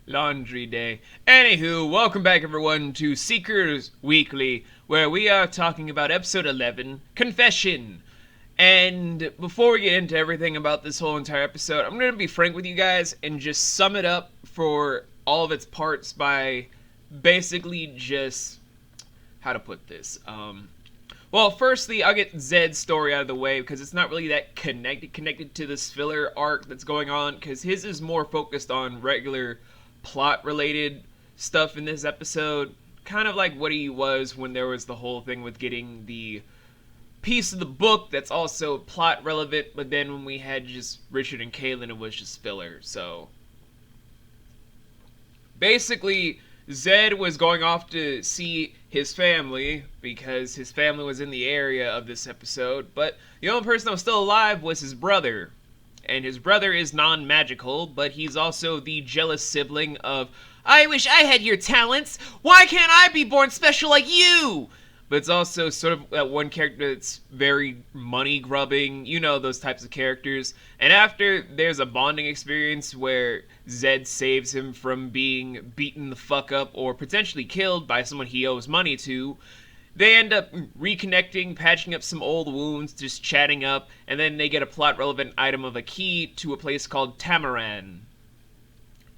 Laundry day. Anywho, welcome back everyone to Seekers Weekly, where we are talking about episode 11, Confession. And before we get into everything about this whole entire episode, I'm going to be frank with you guys and just sum it up for all of its parts by basically just, how to put this, well, firstly, I'll get Zed's story out of the way because it's not really that connected to this filler arc that's going on, because his is more focused on regular plot-related stuff in this episode. Kind of like what he was when there was the whole thing with getting the piece of the book that's also plot-relevant, but then when we had just Richard and Kaylin, it was just filler, so... Basically, Zed was going off to see his family because his family was in the area of this episode, but the only person that was still alive was his brother. And his brother is non-magical, but he's also the jealous sibling of, I wish I had your talents! Why can't I be born special like you? But it's also sort of that one character that's very money-grubbing, you know, those types of characters. And after there's a bonding experience where Zed saves him from being beaten the fuck up or potentially killed by someone he owes money to, they end up reconnecting, patching up some old wounds, just chatting up, and then they get a plot-relevant item of a key to a place called Tamaran.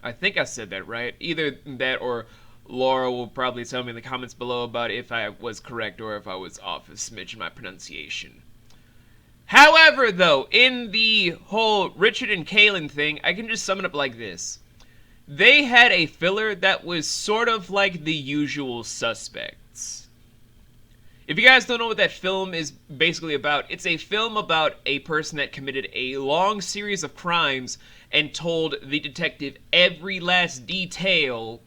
I think I said that right. Either that or Laura will probably tell me in the comments below about if I was correct or if I was off a smidge in my pronunciation. However, though, in the whole Richard and Kaylin thing, I can just sum it up like this. They had a filler that was sort of like The Usual Suspects. If you guys don't know what that film is basically about, it's a film about a person that committed a long series of crimes and told the detective every last detail,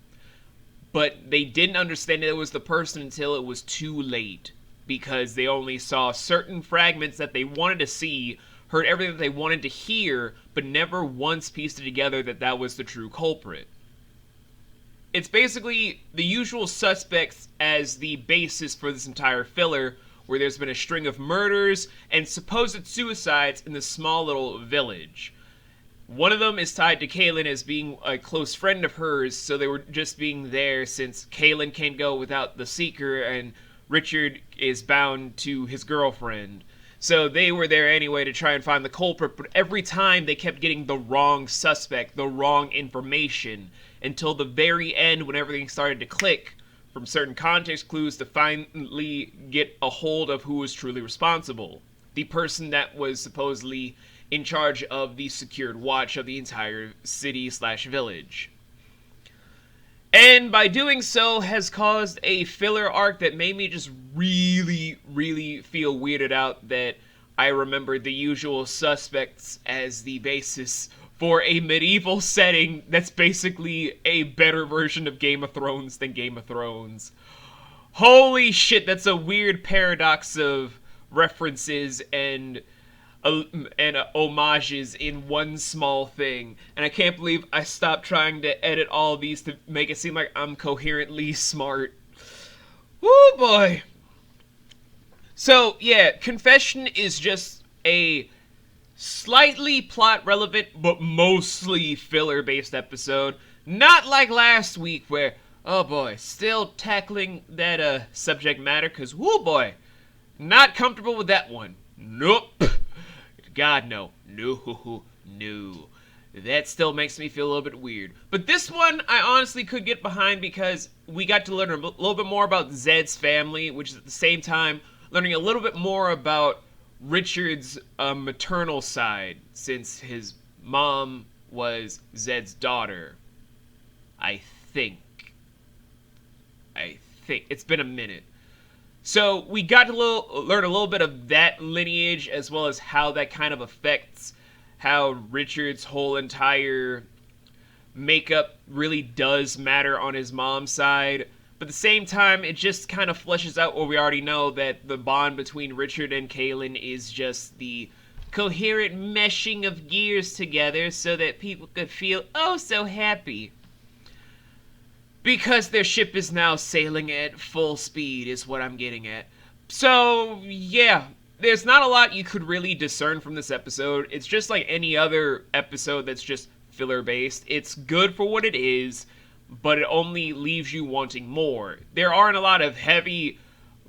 but they didn't understand that it was the person until it was too late, because they only saw certain fragments that they wanted to see, heard everything that they wanted to hear, but never once pieced it together that that was the true culprit. It's basically The Usual Suspects as the basis for this entire filler, where there's been a string of murders and supposed suicides in this small little village. One of them is tied to Kaylin as being a close friend of hers, so they were just being there since Kaylin can't go without the Seeker and Richard is bound to his girlfriend. So they were there anyway to try and find the culprit, but every time they kept getting the wrong suspect, the wrong information, until the very end when everything started to click from certain context clues to finally get a hold of who was truly responsible. The person that was supposedly in charge of the secured watch of the entire city/village. And by doing so has caused a filler arc that made me just really feel weirded out that I remembered The Usual Suspects as the basis for a medieval setting that's basically a better version of Game of Thrones than Game of Thrones. Holy shit, that's a weird paradox of references and homages in one small thing, and I can't believe I stopped trying to edit all of these to make it seem like I'm coherently smart. Woo boy. So yeah, Confession is just a slightly plot relevant but mostly filler based episode, not like last week where, oh boy, still tackling that subject matter, cause woo boy, not comfortable with that one. Nope. God, no. No. That still makes me feel a little bit weird. But this one, I honestly could get behind because we got to learn a little bit more about Zed's family, which is at the same time learning a little bit more about Richard's maternal side, since his mom was Zed's daughter. I think. It's been a minute. So we got to learn a little bit of that lineage, as well as how that kind of affects how Richard's whole entire makeup really does matter on his mom's side. But at the same time, it just kind of fleshes out what we already know, that the bond between Richard and Kaylin is just the coherent meshing of gears together so that people could feel oh so happy. Because their ship is now sailing at full speed is what I'm getting at. So, yeah, there's not a lot you could really discern from this episode. It's just like any other episode that's just filler based. It's good for what it is, but it only leaves you wanting more. There aren't a lot of heavy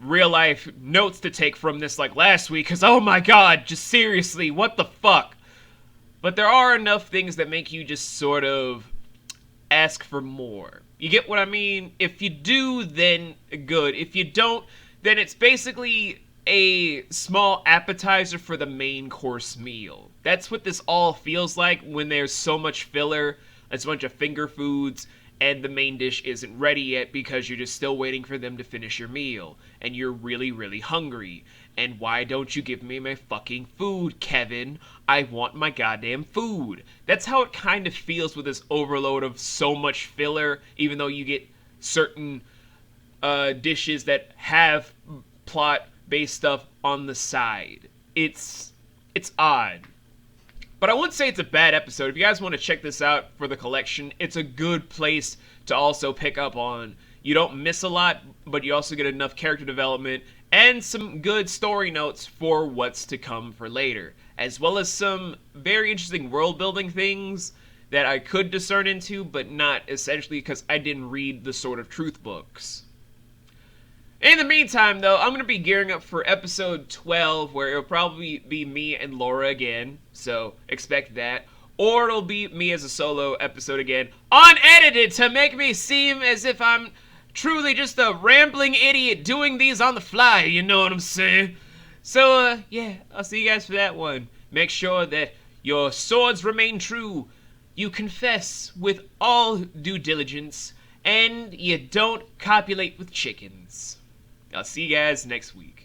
real life notes to take from this like last week, because oh my god, just seriously, what the fuck? But there are enough things that make you just sort of ask for more. You get what I mean? If you do, then good. If you don't, then it's basically a small appetizer for the main course meal. That's what this all feels like when there's so much filler, it's a bunch of finger foods, and the main dish isn't ready yet because you're just still waiting for them to finish your meal. And you're really, really hungry. And why don't you give me my fucking food, Kevin? I want my goddamn food. That's how it kind of feels with this overload of so much filler, even though you get certain dishes that have plot-based stuff on the side. It's odd. But I wouldn't say it's a bad episode. If you guys want to check this out for the collection, it's a good place to also pick up on. You don't miss a lot, but you also get enough character development and some good story notes for what's to come for later, as well as some very interesting world-building things that I could discern into, but not essentially because I didn't read the Sword of Truth books. In the meantime, though, I'm going to be gearing up for episode 12, where it'll probably be me and Laura again, so expect that. Or it'll be me as a solo episode again, unedited, to make me seem as if I'm truly just a rambling idiot doing these on the fly, you know what I'm saying? So, yeah, I'll see you guys for that one. Make sure that your swords remain true, you confess with all due diligence, and you don't copulate with chickens. I'll see you guys next week.